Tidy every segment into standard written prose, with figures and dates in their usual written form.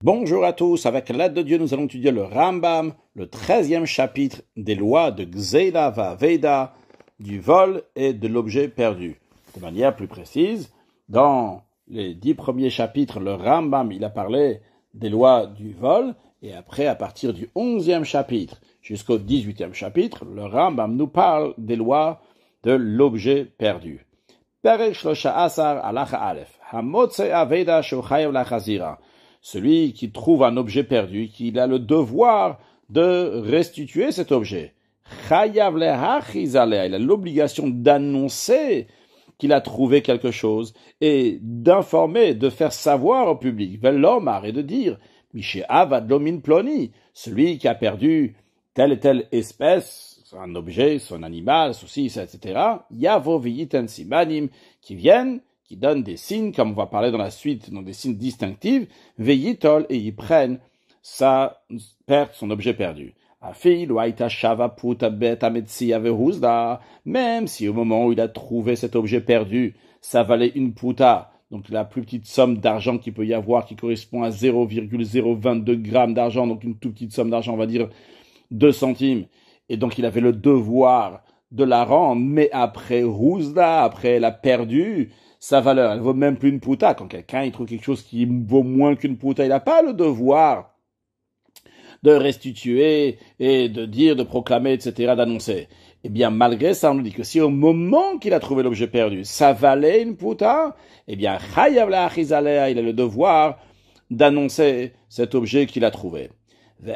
Bonjour à tous, avec l'aide de Dieu, nous allons étudier le Rambam, le 13e chapitre des lois de Gzeila Va'aveda, du vol et de l'objet perdu. De manière plus précise, dans les 10 premiers chapitres, le Rambam, il a parlé des lois du vol, et après, à partir du 11e chapitre jusqu'au 18e chapitre, le Rambam nous parle des lois de l'objet perdu. Perek Shlosha Asar Alacha Aleph, Hamotze Aveda Shochayev Lachazira. Celui qui trouve un objet perdu, qu'il a le devoir de restituer cet objet. Chayav lehachizaleh, il a l'obligation d'annoncer qu'il a trouvé quelque chose et d'informer, de faire savoir au public, velomar, et de dire, Mishe avad lomin ploni, celui qui a perdu telle et telle espèce, un objet, son animal, ceci, etc., yavo v'yiten simanim, qui viennent, qui donnent des signes, comme on va parler dans la suite, donc des signes distinctifs, veillitol, et ils prennent sa perte, son objet perdu. Même si au moment où il a trouvé cet objet perdu, ça valait une puta, donc la plus petite somme d'argent qu'il peut y avoir, qui correspond à 0,022 grammes d'argent, donc une toute petite somme d'argent, on va dire 2 centimes, et donc il avait le devoir de la rendre, mais après Rouzda, après elle a perdu sa valeur, elle vaut même plus une puta. Quand quelqu'un il trouve quelque chose qui vaut moins qu'une puta, il n'a pas le devoir de restituer et de dire, de proclamer, etc., d'annoncer. Eh bien, malgré ça, on nous dit que si au moment qu'il a trouvé l'objet perdu, ça valait une puta, eh bien, chayav la'achizaleh, il a le devoir d'annoncer cet objet qu'il a trouvé. Il y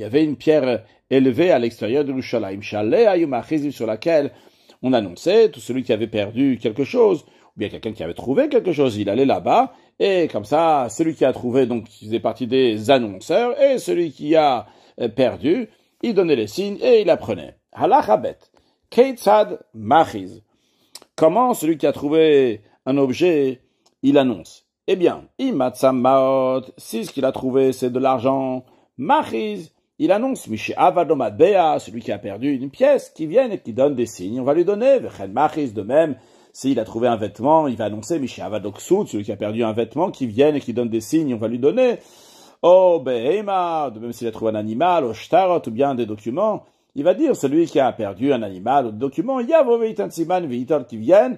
avait une pierre élevée à l'extérieur de Yerushalayim, sur laquelle on annonçait tout celui qui avait perdu quelque chose, ou bien quelqu'un qui avait trouvé quelque chose, il allait là-bas, et comme ça, celui qui a trouvé, donc, il faisait partie des annonceurs, et celui qui a perdu, il donnait les signes, et il apprenait. Halachabet, Keitzad Machiz. Comment celui qui a trouvé un objet, il annonce? Eh bien, Imatzamaot, si ce qu'il a trouvé, c'est de l'argent, Machiz, il annonce, Mishe Avadomad Bea, celui qui a perdu une pièce, qui vient et qui donne des signes, on va lui donner, Vechen Machiz, de même, s'il a trouvé un vêtement, il va annoncer, Mishe Avadoksut, celui qui a perdu un vêtement, qui vient et qui donne des signes, on va lui donner, Oh Behema, de même s'il a trouvé un animal, au Shtarot, ou bien des documents, il va dire, celui qui a perdu un animal ou des documents, Yavo Veitan Siman Veitol qui viennent,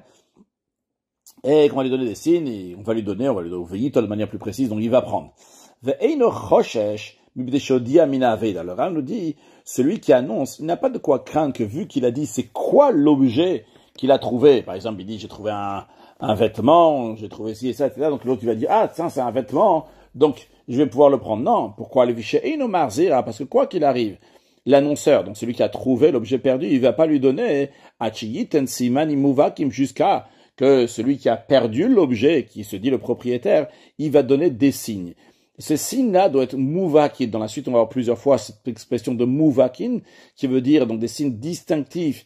et qu'on va lui donner des signes, et on va lui donner Veitol de manière plus précise, donc il va prendre. Ve'eino Choshesh, alors on nous dit, celui qui annonce, il n'a pas de quoi craindre que vu qu'il a dit c'est quoi l'objet qu'il a trouvé. Par exemple, il dit j'ai trouvé un vêtement, j'ai trouvé ci et ça, etc. Donc l'autre il va dire ah tiens c'est un vêtement, donc je vais pouvoir le prendre. Non, pourquoi le vichet eino marzira? Parce que quoi qu'il arrive, l'annonceur, donc celui qui a trouvé l'objet perdu, il va pas lui donner achiyiten simani muvakim jusqu'à que celui qui a perdu l'objet, qui se dit le propriétaire, il va donner des signes. Ces signes-là doivent être mouvakin. Dans la suite, on va voir plusieurs fois cette expression de mouvakin, qui veut dire donc des signes distinctifs,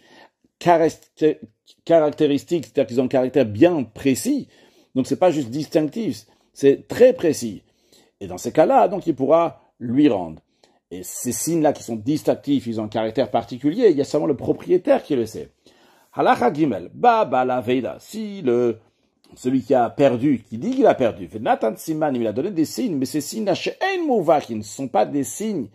caractéristiques, c'est-à-dire qu'ils ont un caractère bien précis. Donc c'est pas juste distinctif, c'est très précis. Et dans ces cas-là, donc il pourra lui rendre. Et ces signes-là qui sont distinctifs, ils ont un caractère particulier, il y a seulement le propriétaire qui le sait. Halacha Gimel, Baba la Veida, si celui qui a perdu, qui dit qu'il a perdu, Nathan Siman, il a donné des signes, mais ces signes-là, qui ne sont pas des signes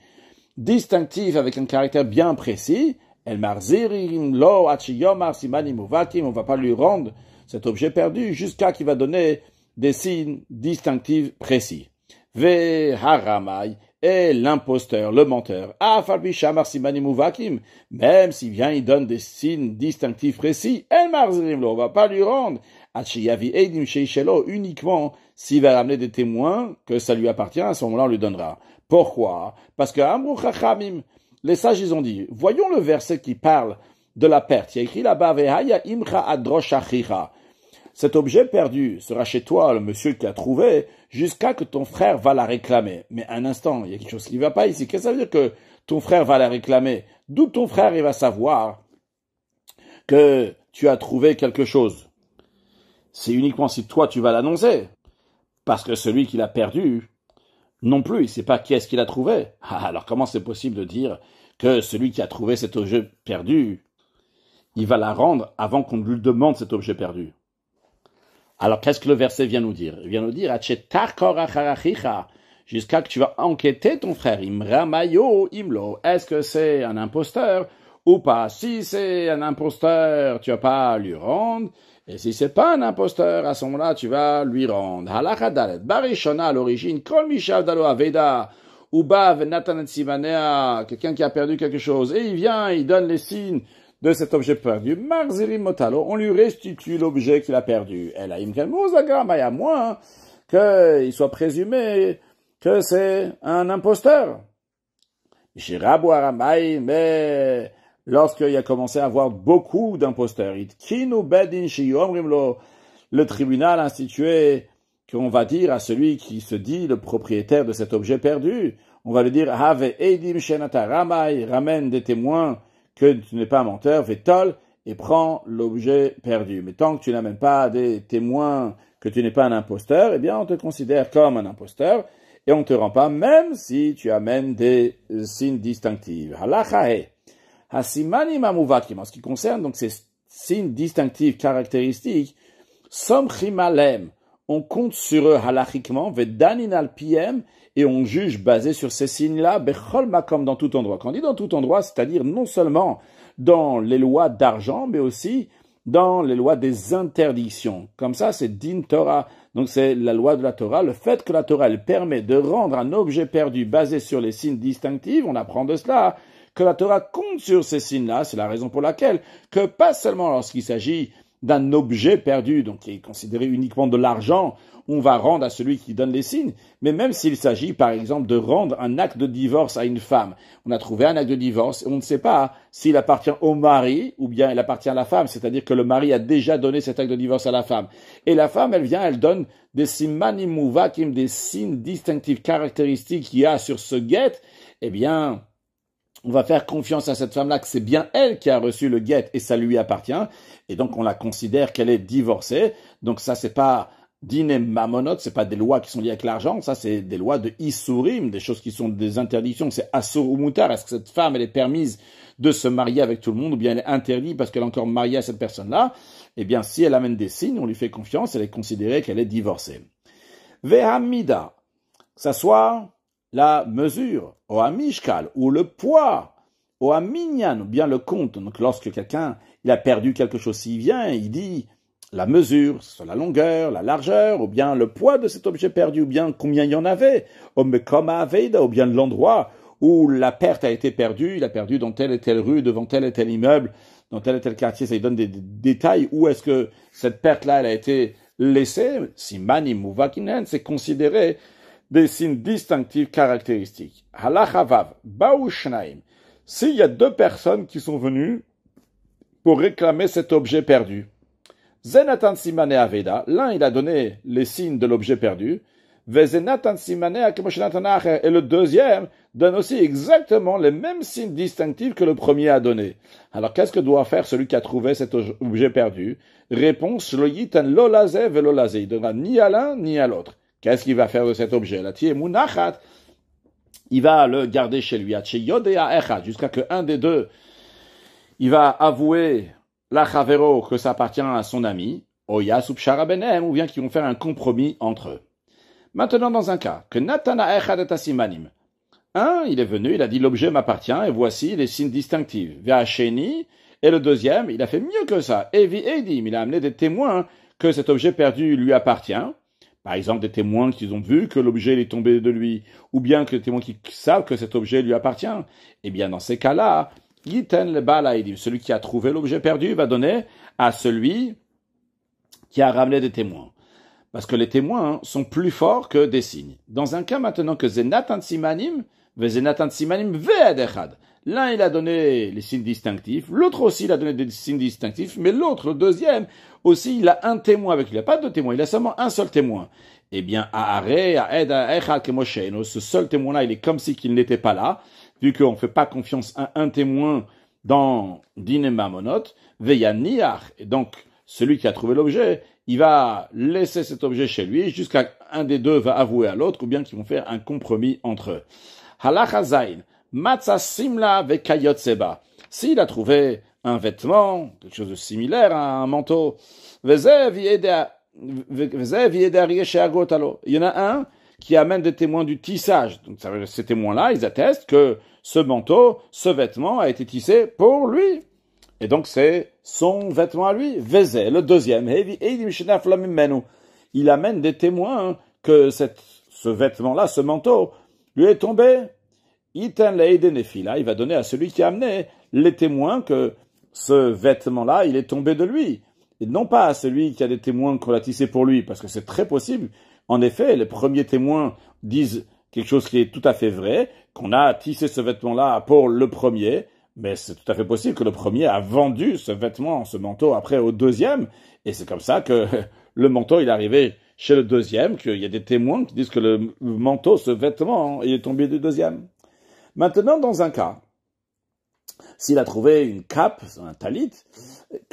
distinctifs avec un caractère bien précis, El Marzirin, Lo, Achiyomar, Simani Muvakim, on ne va pas lui rendre cet objet perdu jusqu'à qu'il va donner des signes distinctifs précis. Ve Haramai, et l'imposteur, le menteur, Afalbi Shamar Simani Muvakim, même s'il vient, il donne des signes distinctifs précis, El Marzirin, Lo, on ne va pas lui rendre uniquement s'il va ramener des témoins que ça lui appartient, à ce moment-là on lui donnera. Pourquoi? Parce que Amrou Chachamim, les sages ils ont dit, voyons le verset qui parle de la perte. Il y a écrit là-bas, Vehaya imcha adrosh achicha. Cet objet perdu sera chez toi, le monsieur qui l'a trouvé, jusqu'à que ton frère va la réclamer. Mais un instant, il y a quelque chose qui ne va pas ici. Qu'est-ce que ça veut dire que ton frère va la réclamer? D'où ton frère il va savoir que tu as trouvé quelque chose? C'est uniquement si toi tu vas l'annoncer. Parce que celui qui l'a perdu, non plus, il ne sait pas qui est-ce qu'il a trouvé. Alors comment c'est possible de dire que celui qui a trouvé cet objet perdu, il va la rendre avant qu'on lui demande cet objet perdu? Alors, qu'est-ce que le verset vient nous dire? Il vient nous dire, jusqu'à que tu vas enquêter ton frère, imramayo imlo. Est-ce que c'est un imposteur ou pas? Si c'est un imposteur, tu vas pas lui rendre. Et si c'est pas un imposteur, à ce moment-là, tu vas lui rendre. Halakha dalet. Barishona, à l'origine, kol mishav dalo aveda, uba venatan simanea, quelqu'un qui a perdu quelque chose, et il vient, il donne les signes de cet objet perdu. Marzirim motalo, on lui restitue l'objet qu'il a perdu. Elle a imken à moins qu'il soit présumé que c'est un imposteur. Shirabu aramai, mais lorsqu'il a commencé à avoir beaucoup d'imposteurs, le tribunal institué, qu'on va dire à celui qui se dit le propriétaire de cet objet perdu, on va lui dire, have edim shenata ramai, ramène des témoins que tu n'es pas un menteur, vetol, et prends l'objet perdu. Mais tant que tu n'amènes pas des témoins que tu n'es pas un imposteur, eh bien, on te considère comme un imposteur, et on ne te rend pas, même si tu amènes des signes distinctifs. Halachahe. Hasimanim amuvakim, en ce qui concerne donc ces signes distinctifs, caractéristiques, somchim alem, on compte sur eux halachiquement, vedanin al piem, et on juge basé sur ces signes-là, bechol makom, dans tout endroit. Quand on dit dans tout endroit, c'est-à-dire non seulement dans les lois d'argent, mais aussi dans les lois des interdictions. Comme ça, c'est din Torah. Donc c'est la loi de la Torah. Le fait que la Torah, elle permet de rendre un objet perdu basé sur les signes distinctifs, on apprend de cela, que la Torah compte sur ces signes-là. C'est la raison pour laquelle que pas seulement lorsqu'il s'agit d'un objet perdu, donc qui est considéré uniquement de l'argent, on va rendre à celui qui donne les signes, mais même s'il s'agit, par exemple, de rendre un acte de divorce à une femme. On a trouvé un acte de divorce et on ne sait pas s'il appartient au mari ou bien il appartient à la femme, c'est-à-dire que le mari a déjà donné cet acte de divorce à la femme. Et la femme, elle vient, elle donne des simanim muvakim, des signes distinctifs caractéristiques qu'il y a sur ce guet, eh bien, on va faire confiance à cette femme-là que c'est bien elle qui a reçu le guet et ça lui appartient. Et donc, on la considère qu'elle est divorcée. Donc, ça, c'est pas dîner mamonot, c'est pas des lois qui sont liées avec l'argent. Ça, c'est des lois de isurim, des choses qui sont des interdictions. C'est assur ou moutar. Est-ce que cette femme, elle est permise de se marier avec tout le monde ou bien elle est interdite parce qu'elle est encore mariée à cette personne-là? Eh bien, si elle amène des signes, on lui fait confiance, elle est considérée qu'elle est divorcée. Vehamida, que ça soit la mesure, ou amishkal, ou le poids, ou aminyan, ou bien le compte. Donc, lorsque quelqu'un, il a perdu quelque chose, s'il vient, il dit la mesure, soit la longueur, la largeur, ou bien le poids de cet objet perdu, ou bien combien il y en avait, ou bien l'endroit où la perte a été perdue, il a perdu dans telle et telle rue, devant tel et tel immeuble, dans tel et tel quartier, ça lui donne des détails, où est-ce que cette perte-là, elle a été laissée, si mani muvakinen, c'est considéré des signes distinctifs caractéristiques. Halachavav, Baoushnaim. S'il y a deux personnes qui sont venues pour réclamer cet objet perdu, Zenatan Simane Aveda, l'un il a donné les signes de l'objet perdu, Vezenatan Simane Akemoshenatanacher, et le deuxième donne aussi exactement les mêmes signes distinctifs que le premier a donné. Alors qu'est-ce que doit faire celui qui a trouvé cet objet perdu? Réponse, Lo yitan lo lazeh velo lazeh. Il ne donnera ni à l'un ni à l'autre. Qu'est-ce qu'il va faire de cet objet? Il va le garder chez lui, jusqu'à que un des deux, il va avouer la chavero que ça appartient à son ami, Oya subshara benem, ou bien qu'ils vont faire un compromis entre eux. Maintenant, dans un cas, que Natana echad et asimanim. Un, il est venu, il a dit l'objet m'appartient, et voici les signes distinctifs. Ve'asheni, et le deuxième, il a fait mieux que ça. Evi edim, il a amené des témoins que cet objet perdu lui appartient. Par exemple, des témoins qui ont vu que l'objet est tombé de lui, ou bien que des témoins qui savent que cet objet lui appartient. Eh bien, dans ces cas-là, Yiten le Balaïdim, celui qui a trouvé l'objet perdu, va donner à celui qui a ramené des témoins. Parce que les témoins sont plus forts que des signes. Dans un cas maintenant que Zenatan Simanim, Zenatan Simanim Ve'edechad. L'un, il a donné les signes distinctifs, l'autre aussi, il a donné des signes distinctifs, mais l'autre, le deuxième, aussi, il a un témoin avec lui. Il n'a pas deux témoins, il a seulement un seul témoin. Eh bien, ce seul témoin-là, il est comme si qu'il n'était pas là, vu qu'on ne fait pas confiance à un témoin dans Din et Mamonot, Veyaniach. Et donc, celui qui a trouvé l'objet, il va laisser cet objet chez lui jusqu'à un des deux va avouer à l'autre, ou bien qu'ils vont faire un compromis entre eux. Halacha Zain. Matza simla vekayot seba. S'il a trouvé un vêtement, quelque chose de similaire à un manteau, vezev yeda Il y en a un qui amène des témoins du tissage. Donc ces témoins-là, ils attestent que ce manteau, ce vêtement a été tissé pour lui. Et donc c'est son vêtement à lui. Vezé, le deuxième. Il amène des témoins que ce vêtement-là, ce manteau, lui est tombé. Il va donner à celui qui a amené les témoins que ce vêtement-là, il est tombé de lui. Et non pas à celui qui a des témoins qu'on a tissé pour lui, parce que c'est très possible. En effet, les premiers témoins disent quelque chose qui est tout à fait vrai, qu'on a tissé ce vêtement-là pour le premier, mais c'est tout à fait possible que le premier a vendu ce vêtement, ce manteau, après au deuxième, et c'est comme ça que le manteau, il est arrivé chez le deuxième, qu'il y a des témoins qui disent que le manteau, ce vêtement, il est tombé du deuxième. Maintenant, dans un cas, s'il a trouvé une cape, un talit,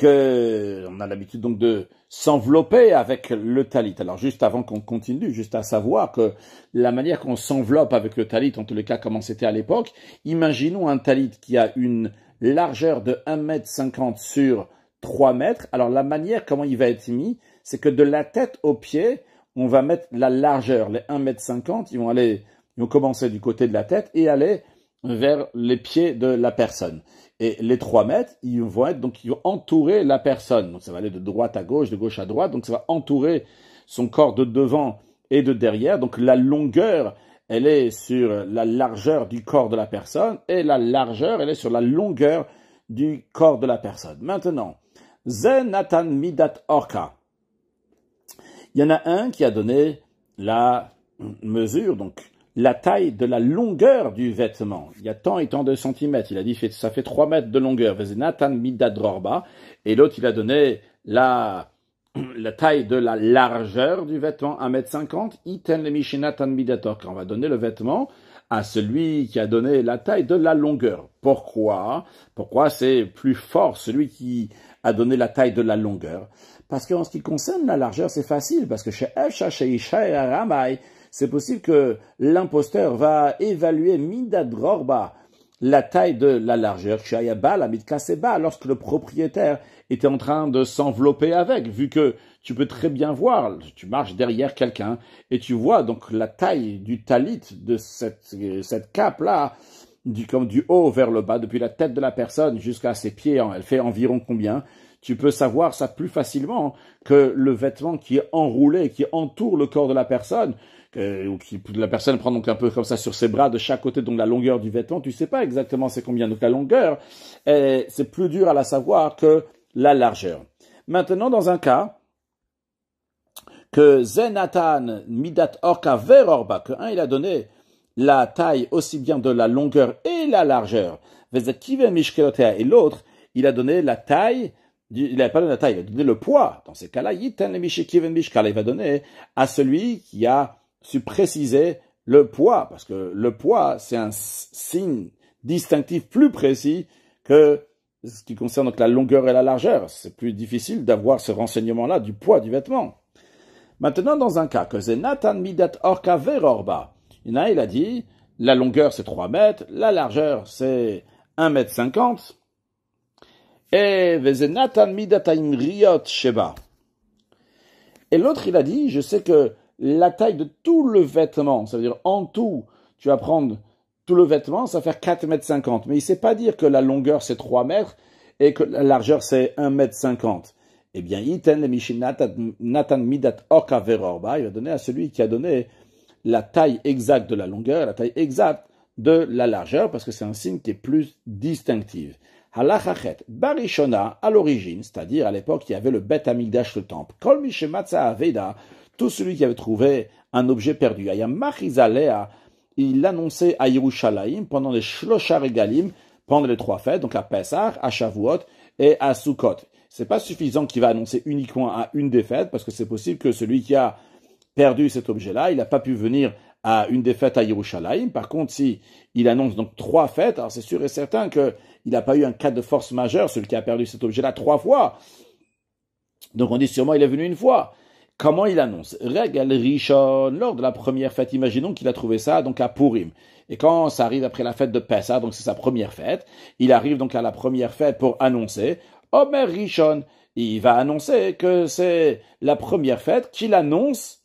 on a l'habitude donc de s'envelopper avec le talit. Alors juste avant qu'on continue, juste à savoir que la manière qu'on s'enveloppe avec le talit, en tous les cas comment c'était à l'époque, imaginons un talit qui a une largeur de 1,50 m sur 3 mètres. Alors la manière comment il va être mis, c'est que de la tête aux pieds, on va mettre la largeur, les 1,50 m, ils vont commencer du côté de la tête et aller vers les pieds de la personne. Et les 3 mètres, ils vont entourer la personne. Donc ça va aller de droite à gauche, de gauche à droite. Donc ça va entourer son corps de devant et de derrière. Donc la longueur, elle est sur la largeur du corps de la personne et la largeur, elle est sur la longueur du corps de la personne. Maintenant, Zenatan Midat Orka. Il y en a un qui a donné la mesure, donc la taille de la longueur du vêtement. Il y a tant et tant de centimètres. Il a dit ça fait 3 mètres de longueur. Zenatan Midat Drorba. Et l'autre, il a donné la taille de la largeur du vêtement, 1,50 m. Iten le Mishinatan Midat Orka. On va donner le vêtement à celui qui a donné la taille de la longueur. Pourquoi? Pourquoi c'est plus fort celui qui a donné la taille de la longueur? Parce qu'en ce qui concerne la largeur, c'est facile. Parce que chez Efsha, chez Isha et Aramai, c'est possible que l'imposteur va évaluer Midat Drorba, la taille de la largeur, lorsque le propriétaire était en train de s'envelopper avec, vu que tu peux très bien voir, tu marches derrière quelqu'un, et tu vois donc la taille du talit de cette cape-là, comme du haut vers le bas, depuis la tête de la personne jusqu'à ses pieds, elle fait environ combien? Tu peux savoir ça plus facilement que le vêtement qui est enroulé, qui entoure le corps de la personne, la personne prend donc un peu comme ça sur ses bras de chaque côté, donc la longueur du vêtement, tu sais pas exactement c'est combien. Donc la longueur, c'est plus dur à la savoir que la largeur. Maintenant, dans un cas, que Zenatan Midat Orka Verorba, que il a donné la taille aussi bien de la longueur et la largeur, et l'autre, il a donné la taille, il n'a pas donné la taille, il a donné le poids. Dans ces cas-là, il va donner à celui qui a su préciser le poids, parce que le poids, c'est un signe distinctif plus précis que ce qui concerne donc la longueur et la largeur. C'est plus difficile d'avoir ce renseignement-là du poids du vêtement. Maintenant, dans un cas, que c'est Nathan Midat Orka Verorba, il a dit, la longueur c'est 3 mètres, la largeur c'est 1,50 m, et Vezenatan Midataim Riot Sheba. Et l'autre, il a dit, je sais que la taille de tout le vêtement, ça veut dire en tout, tu vas prendre tout le vêtement, ça va faire 4,50 m. Mais il ne sait pas dire que la longueur c'est 3 mètres et que la largeur c'est 1,50 m. Eh bien, Iten Nathan Midat Orka Verorba, il va donner à celui qui a donné la taille exacte de la longueur, la taille exacte de la largeur, parce que c'est un signe qui est plus distinctif. Halachachet, Barishona, à l'origine, c'est-à-dire à l'époque, il y avait le Bet Hamikdash, le temple. Kol Mishematza Aveda, tout celui qui avait trouvé un objet perdu. Ayam Machizalea, il l'annonçait à Yerushalayim pendant les Shlosha Regalim, pendant les 3 fêtes, donc à Pesach, à Shavuot et à Sukkot. C'est pas suffisant qu'il va annoncer uniquement à une des fêtes, parce que c'est possible que celui qui a perdu cet objet-là, il n'a pas pu venir à une des fêtes à Yerushalayim. Par contre, si il annonce donc 3 fêtes, alors c'est sûr et certain qu'il n'a pas eu un cas de force majeure, celui qui a perdu cet objet-là 3 fois. Donc on dit sûrement il est venu une fois. Comment il annonce? Regal Rishon, lors de la première fête, imaginons qu'il a trouvé ça donc à Purim. Et quand ça arrive après la fête de Pessah, donc c'est sa première fête, il arrive donc à la première fête pour annoncer Omer Rishon. il va annoncer que c'est la première fête qu'il annonce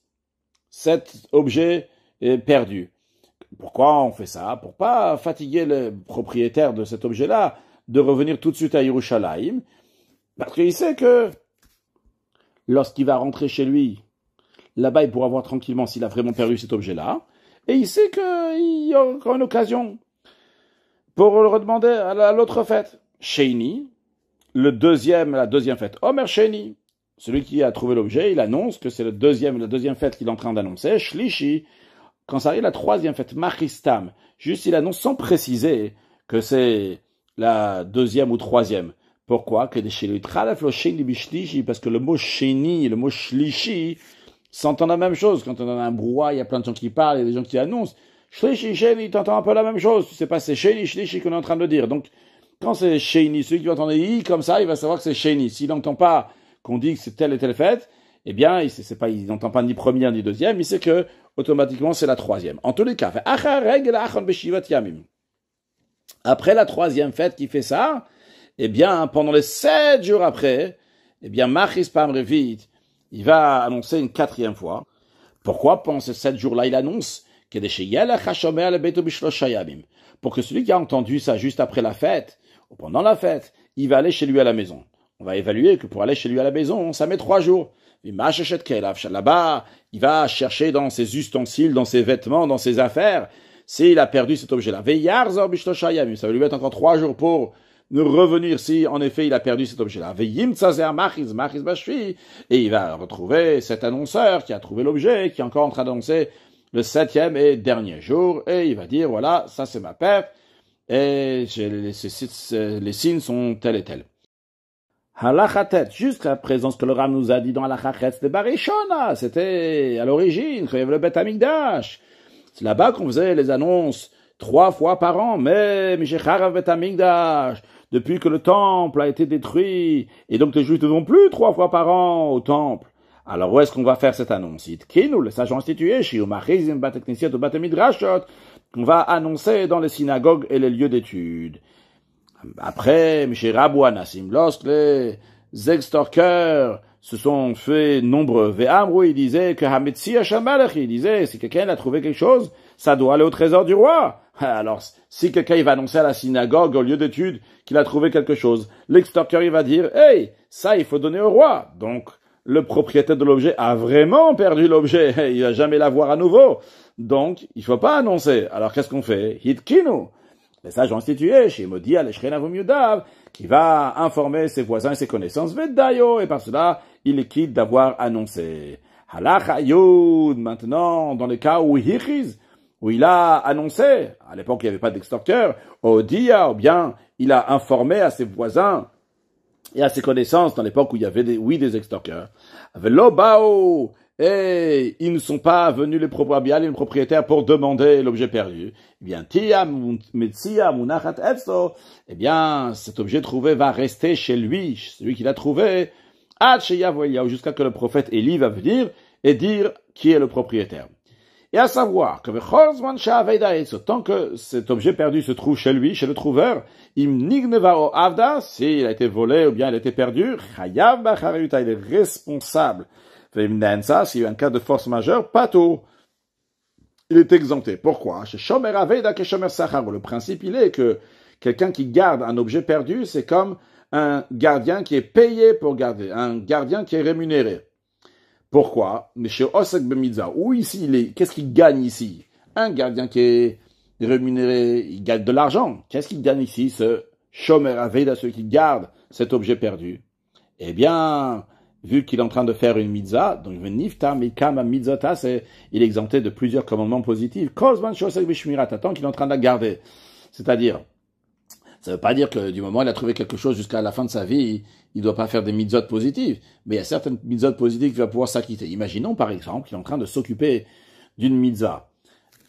cet objet perdu. Pourquoi on fait ça? Pour pas fatiguer le propriétaire de cet objet-là de revenir tout de suite à Yerushalayim, parce qu'il sait que lorsqu'il va rentrer chez lui, là-bas il pourra voir tranquillement s'il a vraiment perdu cet objet-là, et il sait qu'il y a encore une occasion pour le redemander à l'autre fête. Sheini, la deuxième fête. Omer Sheini, celui qui a trouvé l'objet, il annonce que c'est la deuxième fête qu'il est en train d'annoncer. Shlishi, quand ça arrive la troisième fête, Machistam, juste il annonce sans préciser que c'est la deuxième ou troisième. Pourquoi? Parce que le mot Sheini et le mot Shlishi s'entendent la même chose. Quand on a un brouhaha, il y a plein de gens qui parlent, il y a des gens qui annoncent. Shlishi, Sheini, t'entends un peu la même chose. Tu sais pas, c'est Sheini, Shlishi qu'on est en train de dire. Donc, quand c'est Sheini, celui qui va entendre I comme ça, il va savoir que c'est Sheini. S'il n'entend pas qu'on dit que c'est telle et telle fête, eh bien, il n'entend pas ni première ni deuxième, il sait que, automatiquement, c'est la troisième. En tous les cas, après la troisième fête qui fait ça, eh bien, pendant les 7 jours après, eh bien, Machis Pam Revit, il va annoncer une quatrième fois. Pourquoi pendant ces 7 jours-là, il annonce pour que celui qui a entendu ça juste après la fête, ou pendant la fête, il va aller chez lui à la maison. On va évaluer que pour aller chez lui à la maison, ça met 3 jours. Là-bas, il va chercher dans ses ustensiles, dans ses vêtements, dans ses affaires, s'il a perdu cet objet-là. Ça va lui mettre encore 3 jours pour revenir si, en effet, il a perdu cet objet-là. Et il va retrouver cet annonceur qui a trouvé l'objet, qui est encore en train d'annoncer le 7e et dernier jour, et il va dire, voilà, ça c'est ma perte, et les signes sont tels et tels. Halachatet, jusqu'à présent, ce que le Ram nous a dit dans Halachatets de Barishona, c'était à l'origine, quand il y avait le Beth Amikdash. C'est là-bas qu'on faisait les annonces 3 fois par an, mais Mishecharav Beth Amikdash, depuis que le temple a été détruit, et donc les Juifs ne vont plus 3 fois par an au temple. Alors où est-ce qu'on va faire cette annonce? Itkinu, le sage institué, Shiumachizim Bateknisiat ou Batemidrashot, qu'on va annoncer dans les synagogues et les lieux d'études. Après, Michel Rabou Anassim, lorsque les extorqueurs se sont fait nombreux, Ve'amrou, il disait que Hametzi Hashamalach, il disait, si quelqu'un a trouvé quelque chose, ça doit aller au trésor du roi. Alors, si quelqu'un il va annoncer à la synagogue, au lieu d'études, qu'il a trouvé quelque chose, l'extorqueur il va dire, hey, ça il faut donner au roi. Donc, le propriétaire de l'objet a vraiment perdu l'objet, il va jamais l'avoir à nouveau. Donc, il faut pas annoncer. Alors, qu'est-ce qu'on fait? Hitkinu. Les sages ont institué, chez Modia, les Shrenavum Yudav, qui va informer ses voisins et ses connaissances, Vedayo, et par cela, il est quitte d'avoir annoncé. Halacha Yud, maintenant, dans les cas où il a annoncé, à l'époque il n'y avait pas d'extorqueur, Odia, ou bien, il a informé à ses voisins, et à ses connaissances, dans l'époque où il y avait des extorqueurs. Velobao, et ils ne sont pas venus les propriétaires pour demander l'objet perdu. Eh bien, eh bien, cet objet trouvé va rester chez lui, celui qui l'a trouvé, jusqu'à que le prophète Élie va venir et dire qui est le propriétaire. Et à savoir que tant que cet objet perdu se trouve chez lui, chez le trouveur, s'il a été volé ou bien il a été perdu, il est responsable. S'il y a un cas de force majeure, pato, il est exempté. Pourquoi? Le principe, il est que quelqu'un qui garde un objet perdu, c'est comme un gardien qui est payé pour garder, un gardien qui est rémunéré. Pourquoi? Mais chez Osek Bemidza, où ici, qu'est-ce qu'il gagne ici? Un gardien qui est rémunéré, il gagne de l'argent. Qu'est-ce qu'il gagne ici, ce Shomer Aveda, celui qui garde cet objet perdu? Eh bien, vu qu'il est en train de faire une mitzvah, donc Nifta Mikama Mitzvata, il est exempté de plusieurs commandements positifs. Kozman Shosek Bishmirata, tant qu'il est en train de la garder. C'est-à-dire, ça ne veut pas dire que du moment où il a trouvé quelque chose jusqu'à la fin de sa vie, il ne doit pas faire des mitzvot positives. Mais il y a certaines mitzvot positives qu'il va pouvoir s'acquitter. Imaginons par exemple qu'il est en train de s'occuper d'une mitzvah.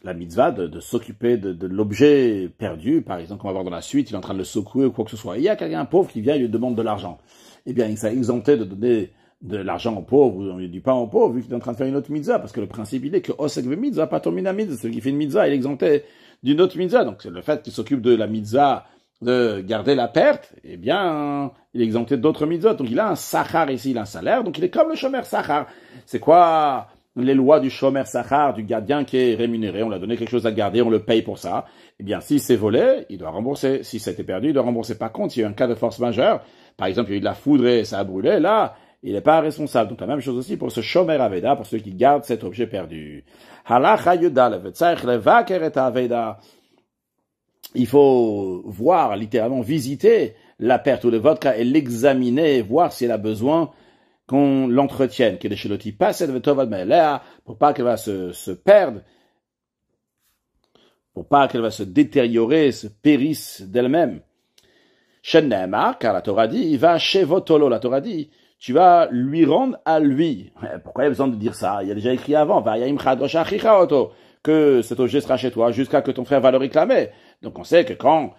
La mitzvah de s'occuper de l'objet perdu, par exemple, qu'on va voir dans la suite, il est en train de le secouer ou quoi que ce soit. Il y a quelqu'un pauvre qui vient et lui demande de l'argent. Eh bien, il s'est exempté de donner de l'argent aux pauvres ou du pain aux pauvres vu qu'il est en train de faire une autre mitzvah. Parce que le principe, il est que Osek ve mitzvah, pas tomina mitzvah. Celui qui fait une mitzvah, il est exempté d'une autre mitzvah. Donc, c'est le fait qu'il s'occupe de la mitzvah de garder la perte, eh bien, il est exempté d'autres mitzvot. Donc il a un sachar ici, il a un salaire, donc il est comme le shomer sachar. C'est quoi les lois du shomer sachar, du gardien qui est rémunéré? On l'a donné quelque chose à garder, on le paye pour ça. Eh bien, si c'est volé, il doit rembourser. Si c'était perdu, il doit rembourser. Par contre, s'il y a eu un cas de force majeure, par exemple, il y a eu de la foudre et ça a brûlé, là, il n'est pas responsable. Donc la même chose aussi pour ce shomer aveda, pour ceux qui gardent cet objet perdu. Halacha yudalev, tzarich levaker et aveda. Il faut voir, littéralement, visiter la perte ou le vodka et l'examiner, voir si elle a besoin qu'on l'entretienne. Pour pas qu'elle va se perdre, pour pas qu'elle va se détériorer, se périsse d'elle-même. Car la Torah dit, il va chez Votolo, la Torah dit, tu vas lui rendre à lui. Pourquoi il y a besoin de dire ça? Il y a déjà écrit avant, que cet objet sera chez toi jusqu'à que ton frère va le réclamer. Donc on sait que quand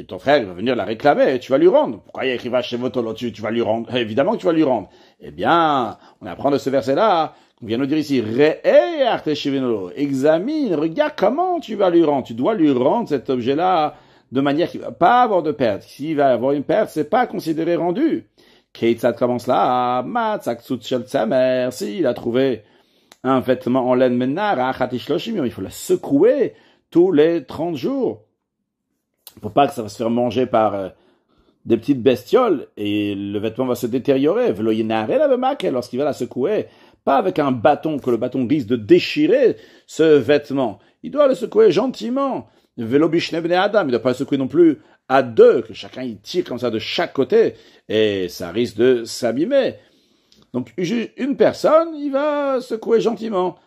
ton frère va venir la réclamer, tu vas lui rendre. Pourquoi il y a écrit va chez Votolo, tu vas lui rendre? Évidemment que tu vas lui rendre. Eh bien, on apprend de ce verset-là, on vient nous dire ici, examine, regarde comment tu vas lui rendre. Tu dois lui rendre cet objet-là de manière qu'il va pas avoir de perte. S'il va avoir une perte, c'est pas considéré rendu. Keitzad commence là, s'il a trouvé un vêtement en laine menar, il faut la secouer tous les 30 jours. Pour pas que ça va se faire manger par des petites bestioles et le vêtement va se détériorer. Lorsqu'il va la secouer, pas avec un bâton, que le bâton risque de déchirer ce vêtement. Il doit le secouer gentiment. Il ne doit pas le secouer non plus à deux, que chacun il tire comme ça de chaque côté, et ça risque de s'abîmer. Donc, une personne, il va secouer gentiment.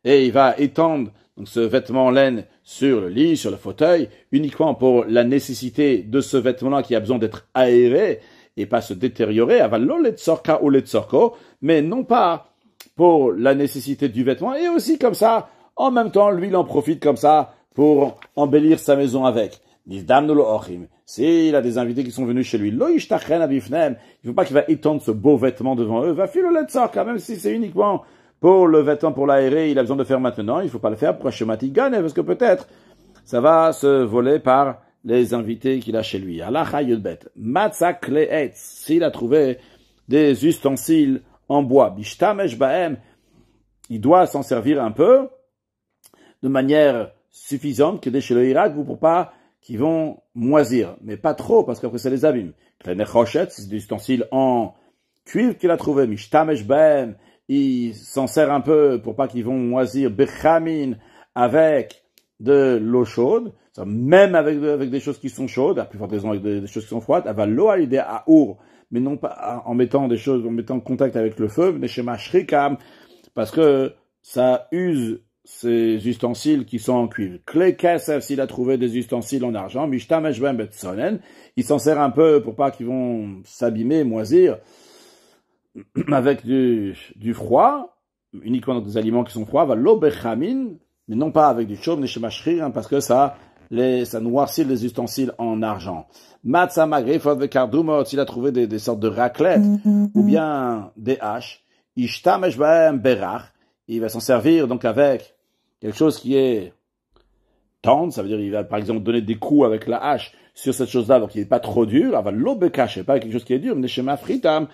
Et il va étendre donc, ce vêtement en laine sur le lit, sur le fauteuil, uniquement pour la nécessité de ce vêtement-là qui a besoin d'être aéré et pas se détériorer, mais non pas pour la nécessité du vêtement, et aussi comme ça, en même temps, lui, il en profite comme ça pour embellir sa maison avec. S'il a des invités qui sont venus chez lui, il ne faut pas qu'il va étendre ce beau vêtement devant eux, va filer le tzorka, même si c'est uniquement pour le vêtement, pour l'aérer, il a besoin de faire maintenant, il ne faut pas le faire pour Hashematigane, parce que peut-être ça va se voler par les invités qu'il a chez lui. Halacha Yudbet, Matzak le'etz, s'il a trouvé des ustensiles en bois, Bishtamesh baem, il doit s'en servir un peu, de manière suffisante, que des chez le Irak, pour pas qu'ils vont moisir, mais pas trop, parce qu'après ça les abîme. C'est des ustensiles en cuivre qu'il a trouvé, Mishtamesh baem, il s'en sert un peu pour pas qu'ils vont moisir, Bechamin, avec de l'eau chaude, même avec des choses qui sont chaudes, la plupart des raison avec des choses qui sont froides, va l'eau à l'idée à our, mais non pas en mettant des choses, en mettant en contact avec le feu, mais chez Mashrikam, parce que ça use ces ustensiles qui sont en cuivre. Klei Kesef, s'il a trouvé des ustensiles en argent, Mishtamesh ben betsonen, il s'en sert un peu pour pas qu'ils vont s'abîmer, moisir, avec du froid, uniquement dans des aliments qui sont froids, va l'eau bechamin, mais non pas avec du chaud, mais chez Mashrir, parce que ça noircit les ustensiles en argent. Matzah magrifot vekardumot, s'il a trouvé des sortes de raclettes, ou bien des haches, ishtamesh baem berach, il va s'en servir donc avec quelque chose qui est tendre, ça veut dire il va par exemple donner des coups avec la hache sur cette chose-là, donc il n'est pas trop dur, il va l'obekacher, pas quelque chose qui est dur, mais chez Mafritam,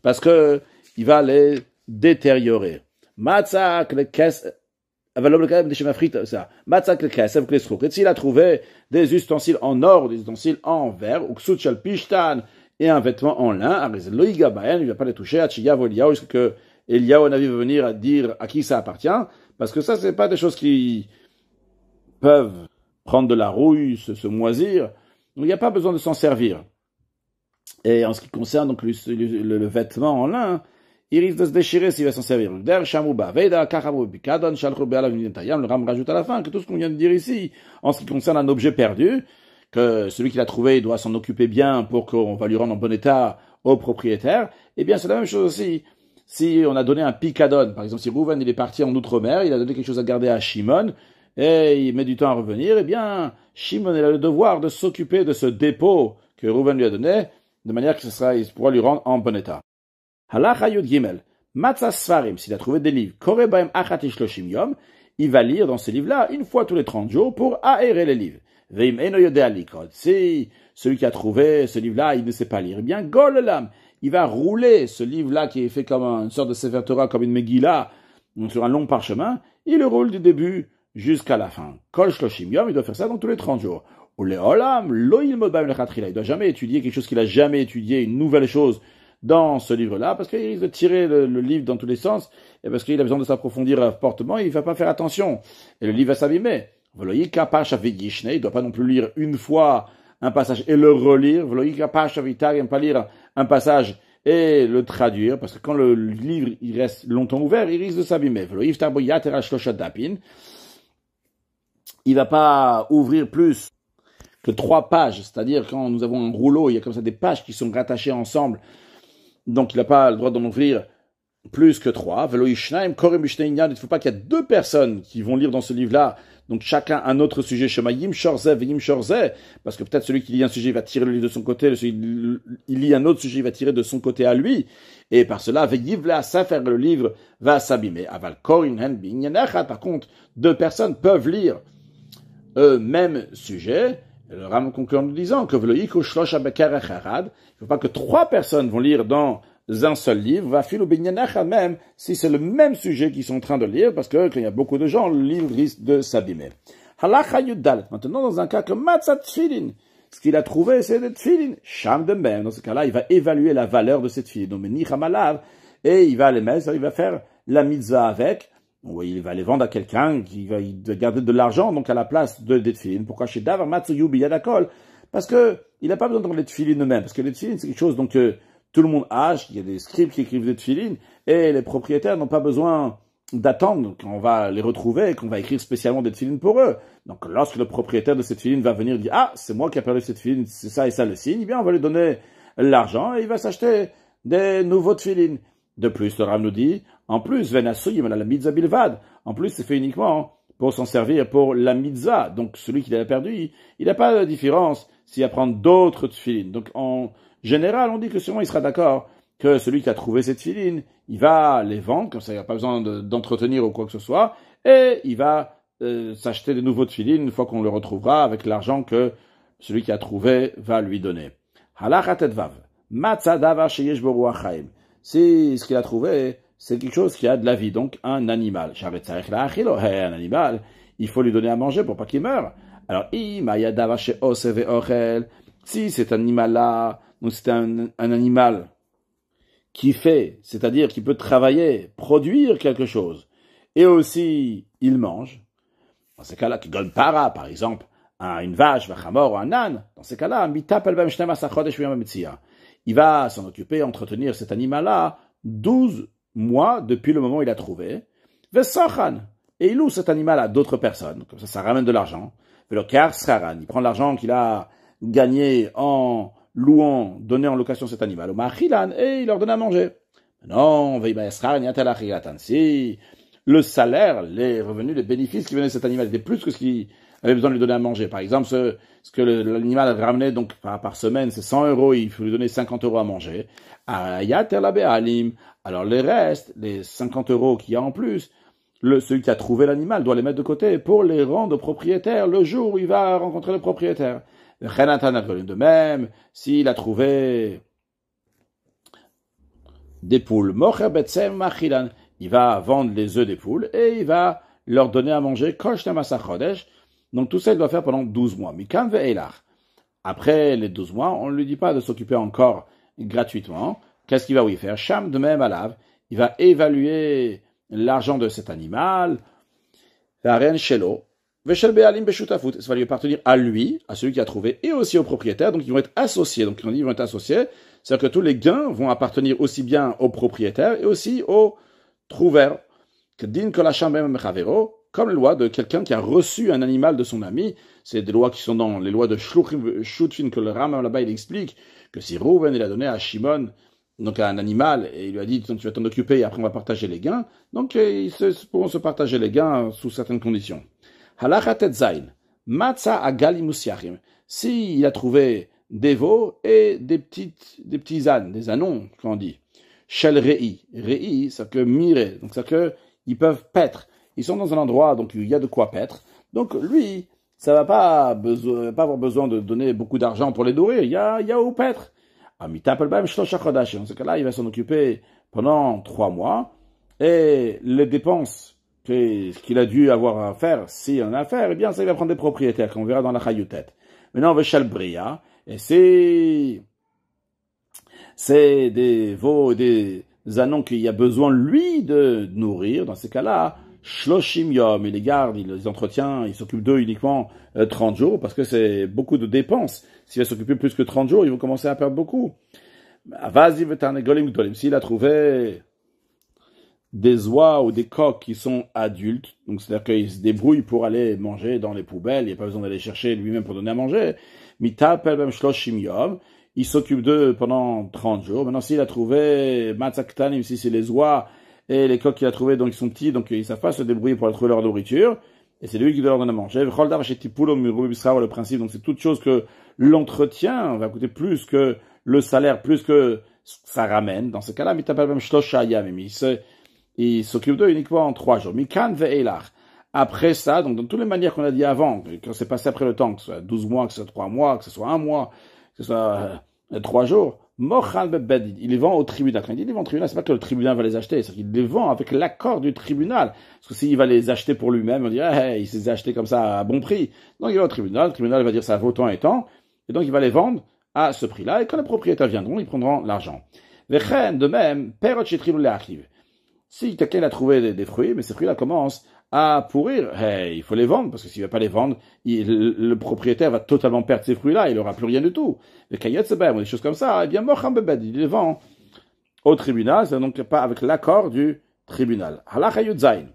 parce que il va les détériorer. Matzah le kes, s'il a trouvé des ustensiles en or, des ustensiles en verre, ou ksutchal pishtan, et un vêtement en lin, il ne va pas les toucher, jusqu'à que Eliyahu Navi va venir à dire à qui ça appartient, parce que ça, c'est pas des choses qui peuvent prendre de la rouille, se moisir, donc il n'y a pas besoin de s'en servir. Et en ce qui concerne donc le vêtement en lin, il risque de se déchirer s'il va s'en servir. Le Ram rajoute à la fin que tout ce qu'on vient de dire ici, en ce qui concerne un objet perdu, que celui qui l'a trouvé doit s'en occuper bien pour qu'on va lui rendre en bon état au propriétaire, eh bien c'est la même chose aussi. Si on a donné un picadon, par exemple si Rouven il est parti en outre-mer, il a donné quelque chose à garder à Shimon, et il met du temps à revenir, eh bien Shimon il a le devoir de s'occuper de ce dépôt que Rouven lui a donné, de manière que il pourra lui rendre en bon état. Halacha Yud Gimel, Matzah Sfarim, s'il a trouvé des livres, Korebaim Achatish Loshim Yom, il va lire dans ces livres-là une fois tous les 30 jours pour aérer les livres. Veim eno yodea likod. Si celui qui a trouvé ce livre-là, il ne sait pas lire, eh bien, golelam, il va rouler ce livre-là qui est fait comme une sorte de Sefer Torah, comme une Megillah, sur un long parchemin, il le roule du début jusqu'à la fin. Kol shloshim yom, il doit faire ça dans tous les 30 jours. Ou le olam, lo yilmod ba'em lechatchila. Il doit jamais étudier quelque chose qu'il a jamais étudié, une nouvelle chose dans ce livre-là, parce qu'il risque de tirer le livre dans tous les sens, et parce qu'il a besoin de s'approfondir fortement, il va pas faire attention. Et le livre va s'abîmer. V'loïka pasha v'yishne, il doit pas non plus lire une fois un passage et le relire. V'loïka pasha v'yitar, il ne pas lire un passage et le traduire, parce que quand le livre il reste longtemps ouvert, il risque de s'abîmer. Il va pas ouvrir plus que 3 pages, c'est-à-dire quand nous avons un rouleau, il y a comme ça des pages qui sont rattachées ensemble, donc il n'a pas le droit d'en ouvrir plus que 3. Il ne faut pas qu'il y ait 2 personnes qui vont lire dans ce livre-là, donc chacun un autre sujet, parce que peut-être celui qui lit un sujet, il va tirer le livre de son côté, il lit un autre sujet, il va tirer de son côté à lui, et par cela, le livre va s'abîmer. Par contre, 2 personnes peuvent lire même sujet. Le Ram conclut en nous disant que il ne faut pas que 3 personnes vont lire dans un seul livre, même si c'est le même sujet qu'ils sont en train de lire, parce que quand il y a beaucoup de gens, le livre risque de s'abîmer. Maintenant, dans un cas comme Matzat Tfilin, ce qu'il a trouvé, c'est des Tfilin. Sham de même. Dans ce cas-là, il va évaluer la valeur de cette Tfilin. Donc, et il va les mettre, il va faire la mitzvah avec. Oui, il va les vendre à quelqu'un qui va garder de l'argent, donc à la place de des Tfilin. Pourquoi chez Davar Matsuyu Biyadakol? Parce que il n'a pas besoin de les Tfilin eux-mêmes. Parce que les Tfilin, c'est quelque chose, donc, tout le monde hache, il y a des scribes qui écrivent des tefilines, et les propriétaires n'ont pas besoin d'attendre qu'on va les retrouver, qu'on va écrire spécialement des tefilines pour eux. Donc lorsque le propriétaire de cette tefiline va venir dire « Ah, c'est moi qui ai perdu cette tefiline, c'est ça et ça le signe », eh bien on va lui donner l'argent et il va s'acheter des nouveaux tefilines. De plus, le Rav nous dit, en plus, Venasuyim la mitzvah bilvad, en plus c'est fait uniquement pour s'en servir pour la mitzvah. Donc celui qui l'a perdu, il n'a pas de différence s'il va prendre d'autres tefilines. Donc en général, on dit que sûrement il sera d'accord que celui qui a trouvé cette filine, il va les vendre, comme ça il n'y a pas besoin d'entretenir ou quoi que ce soit, et il va s'acheter de nouveaux tefilines une fois qu'on le retrouvera avec l'argent que celui qui a trouvé va lui donner. Si ce qu'il a trouvé, c'est quelque chose qui a de la vie, donc un animal. Un animal, il faut lui donner à manger pour pas qu'il meure. Alors, si cet animal-là, donc c'est un animal qui fait, c'est-à-dire qui peut travailler, produire quelque chose, et aussi il mange, dans ces cas-là, qui donne para, par exemple, une vache, vachamor ou un âne, dans ces cas-là, il va s'en occuper, entretenir cet animal-là 12 mois depuis le moment où il a trouvé, et il loue cet animal à d'autres personnes, comme ça ramène de l'argent, il prend l'argent qu'il a gagné en louant, donné en location cet animal, et il leur donne à manger. Non, si le salaire, les revenus, les bénéfices qui venaient de cet animal étaient plus que ce qu'il avait besoin de lui donner à manger. Par exemple, ce que l'animal avait ramené donc par semaine, c'est 100 €, il faut lui donner 50 € à manger. Alors les restes, les 50 € qu'il y a en plus, celui qui a trouvé l'animal doit les mettre de côté pour les rendre au propriétaire le jour où il va rencontrer le propriétaire. De même, s'il a trouvé des poules, il va vendre les œufs des poules et il va leur donner à manger. Donc tout ça, il doit faire pendant 12 mois. Après les 12 mois, on ne lui dit pas de s'occuper encore gratuitement. Qu'est-ce qu'il va y faire? Cham de même à lave. Il va évaluer l'argent de cet animal. Ça va lui appartenir à lui, à celui qui a trouvé, et aussi au propriétaire. Donc ils vont être associés. Donc ils vont être associés. C'est-à-dire que tous les gains vont appartenir aussi bien au propriétaire et aussi au trouveur. Comme les lois de quelqu'un qui a reçu un animal de son ami. C'est des lois qui sont dans les lois de Shutfin que le Rambam là-bas il explique que si Rouven il a donné à Shimon donc à un animal et il lui a dit donc, tu vas t'en occuper et après on va partager les gains. Donc ils pourront se partager les gains sous certaines conditions. Halachat Zain, Matza Agali Musiachim. Si il a trouvé des veaux et des petits ânes, des anons, qu'on dit. Shel Rei. Rei, c'est que mire, donc c'est que ils peuvent paître. Ils sont dans un endroit, donc il y a de quoi paître. Donc lui, ça va pas avoir besoin de donner beaucoup d'argent pour les nourrir. Il y a où paître. Dans ce cas-là, il va s'en occuper pendant 3 mois. Et les dépenses qu'il a dû avoir à faire, s'il en a à faire, eh bien, ça, il va prendre des propriétaires, qu'on verra dans la Chayutet. Maintenant, on veut Shalbria, et c'est des veaux, des anons qu'il a besoin, lui, de nourrir. Dans ces cas-là, Shloshim Yom, il les garde, il les entretient, il s'occupe d'eux uniquement 30 jours, parce que c'est beaucoup de dépenses. S'il va s'occuper plus que 30 jours, ils vont commencer à perdre beaucoup. Vas-y, s'il a trouvé des oies ou des coqs qui sont adultes, donc c'est-à-dire qu'ils se débrouillent pour aller manger dans les poubelles, il n'y a pas besoin d'aller chercher lui-même pour donner à manger. Il s'occupe d'eux pendant 30 jours. Maintenant, s'il a trouvé matzaktanim, si c'est les oies et les coqs qu'il a trouvés, donc ils sont petits, donc ils ne savent pas se débrouiller pour trouver leur nourriture, et c'est lui qui doit leur donner à manger. Le principe, donc c'est toute chose que l'entretien va coûter plus que le salaire, plus que ça ramène. Dans ce cas-là, il s'occupe d'eux uniquement en 3 jours. Mikan ve'elach. Après ça, donc dans toutes les manières qu'on a dit avant, quand c'est passé après le temps, que ce soit 12 mois, que ce soit 3 mois, que ce soit 1 mois, que ce soit 3 jours, mochan bebedin, il les vend au tribunal. Quand il dit il les vend au tribunal, c'est pas que le tribunal va les acheter, c'est qu'il les vend avec l'accord du tribunal. Parce que s'il va les acheter pour lui-même, on va dire, hey, il s'est les acheté comme ça à bon prix. Donc il va au tribunal, le tribunal va dire ça vaut tant et tant, et donc il va les vendre à ce prix-là, et quand les propriétaires viendront, ils prendront l'argent. Vechen, de même, perot shetrilu le'achiv. Si quelqu'un a trouvé des fruits, mais ces fruits-là commencent à pourrir, hey, il faut les vendre, parce que s'il ne va pas les vendre, le propriétaire va totalement perdre ces fruits-là, il n'aura plus rien du tout. Les kayet sebem, ou des choses comme ça, eh bien, mocham bebed, il les vend au tribunal, c'est donc pas avec l'accord du tribunal. Halakha yudzayin.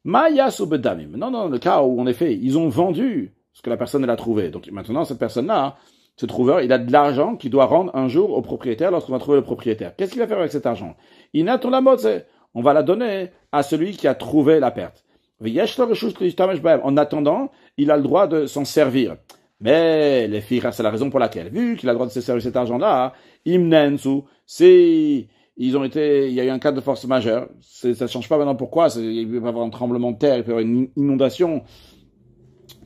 Ma yasu bedamim. Non, dans le cas où, en effet, ils ont vendu ce que la personne elle a trouvé. Donc maintenant, cette personne-là, ce trouveur, il a de l'argent qu'il doit rendre un jour au propriétaire lorsqu'on va trouver le propriétaire. Qu'est-ce qu'il va faire avec cet argent? Inaton la motze. On va la donner à celui qui a trouvé la perte. En attendant, il a le droit de s'en servir. Mais les filles, c'est la raison pour laquelle, vu qu'il a le droit de se servir cet argent-là, imnensu, il y a eu un cas de force majeure. Ça ne change pas maintenant pourquoi. Il peut y avoir un tremblement de terre, il peut y avoir une inondation,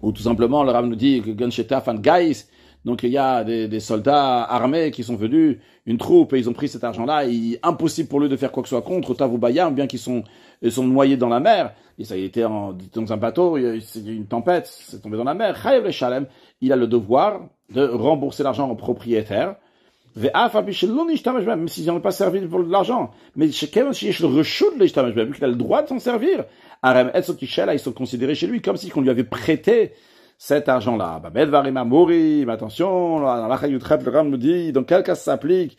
ou tout simplement, le Rav nous dit que Gunsheta fan Gais. Donc il y a des soldats armés qui sont venus, une troupe, et ils ont pris cet argent-là. Impossible pour lui de faire quoi que ce soit contre Tavoubayam, bien qu'ils sont noyés dans la mer. Et ça, il était dans un bateau, il y a eu une tempête, c'est tombé dans la mer. Chayev le Shalem, il a le devoir de rembourser l'argent au propriétaire. Même s'ils n'ont pas servi pour de l'argent. Mais vu qu'il a le droit de s'en servir, ils sont considérés chez lui comme si on lui avait prêté cet argent-là. Attention, la Chayutrep, le Ram nous dit, dans quel cas ça s'applique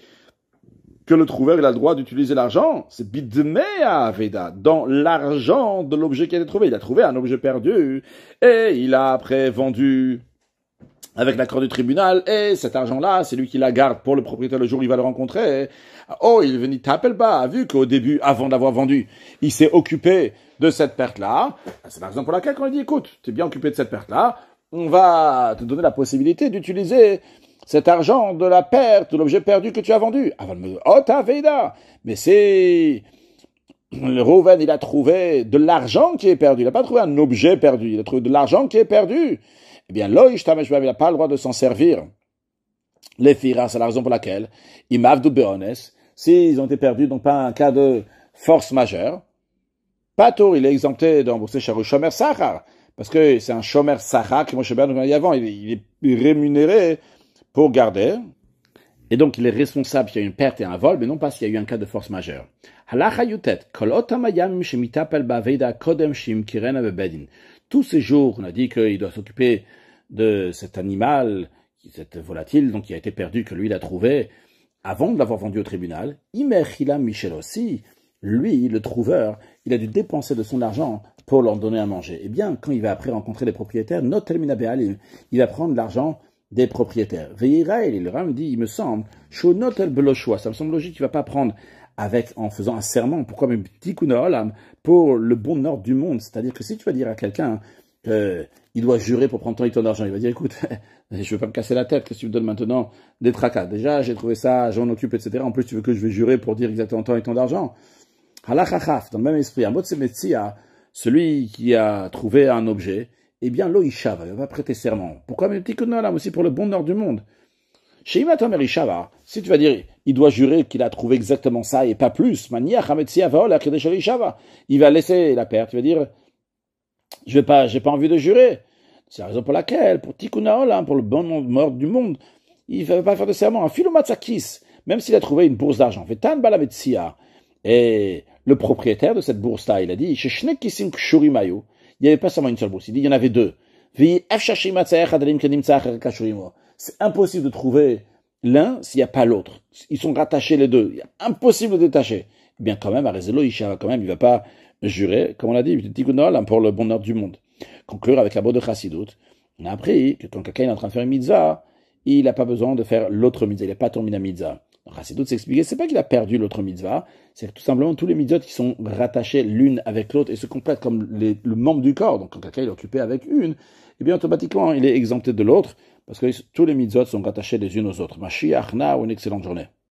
que le trouveur il a le droit d'utiliser l'argent? C'est bidmea veda, dans l'argent de l'objet qui a été trouvé. Il a trouvé un objet perdu, et il a après vendu avec l'accord du tribunal, et cet argent-là, c'est lui qui la garde pour le propriétaire le jour où il va le rencontrer. Oh, il est venu t'appelle bas, vu qu'au début, avant d'avoir vendu, il s'est occupé de cette perte-là. C'est la raison pour laquelle on lui dit, écoute, tu es bien occupé de cette perte-là, on va te donner la possibilité d'utiliser cet argent de la perte, de l'objet perdu que tu as vendu. Oh, ta veida. Mais c'est le Rouven, il a trouvé de l'argent qui est perdu. Il n'a pas trouvé un objet perdu. Il a trouvé de l'argent qui est perdu. Eh bien, Loïch Tameshbav, il n'a pas le droit de s'en servir. Les firas, c'est la raison pour laquelle, Imavdu Beones, s'ils ont été perdus, donc pas un cas de force majeure, Pator, il est exempté de rembourser chez Shomer Sachar. Parce que c'est un Shomer Sachar, que Moshe Ben nous a dit avant, il est rémunéré pour garder. Et donc, il est responsable s'il y a une perte et un vol, mais non pas s'il y a eu un cas de force majeure. Halacha Yutet, Kol Otamayam Shemitapel Baveda Kodem Shim Kirena Bebedin. Tous ces jours, on a dit qu'il doit s'occuper de cet animal, cette volatile, donc qui a été perdu, que lui il a trouvé, avant de l'avoir vendu au tribunal. Imer Hilam Michel aussi, lui, le trouveur, il a dû dépenser de son argent pour leur donner à manger. Eh bien, quand il va après rencontrer les propriétaires, Notelmina Be'alim, il va prendre l'argent des propriétaires. Veirael, le Ram dit, il me semble, Shonotel Beloshua, ça me semble logique, il ne va pas prendre en faisant un serment, pourquoi même Tikkun Olam, pour le bon ordre du monde. C'est-à-dire que si tu vas dire à quelqu'un qu'il doit jurer pour prendre ton argent, il va dire, écoute, je ne veux pas me casser la tête, que tu me donnes maintenant des tracas. Déjà, j'ai trouvé ça, j'en occupe, etc. En plus, tu veux que je vais jurer pour dire exactement ton et ton argent. Halachachaf, dans le même esprit, celui qui a trouvé un objet, eh bien, lo ishava, il va pas prêter serment. Pourquoi même tikkun olam aussi pour le bon ordre du monde? Chez Imatomer ishava, si tu vas dire, il doit jurer qu'il a trouvé exactement ça et pas plus, maniach hametsia vaola kedesh ishava, il va laisser la perte, il va dire, j'ai pas envie de jurer. C'est la raison pour laquelle, pour tikkun olam, pour le bon ordre du monde, il ne va pas faire de serment. Un philomatzakis, même s'il a trouvé une bourse d'argent, vetan balametsia, et le propriétaire de cette bourse-là, il a dit, il n'y avait pas seulement une seule bourse, il dit, il y en avait deux. C'est impossible de trouver l'un s'il n'y a pas l'autre. Ils sont rattachés les deux. Il est impossible de détacher. Eh bien, quand même, Arezelo Isha, quand même, il ne va pas jurer, comme on l'a dit, pour le bon ordre du monde. Conclure avec la botte de Chassidut. On a appris que quand quelqu'un est en train de faire une mitzvah, il n'a pas besoin de faire l'autre mitzvah. Il n'a pas tombé la mitzvah. Chassidut s'expliquait, c'est pas qu'il a perdu l'autre mitzvah, c'est que tout simplement tous les mitzvot qui sont rattachés l'une avec l'autre et se complètent comme le membre du corps. Donc quand quelqu'un est occupé avec une, eh bien automatiquement il est exempté de l'autre parce que tous les mitzvot sont rattachés les unes aux autres. Mashiach na, ou une excellente journée.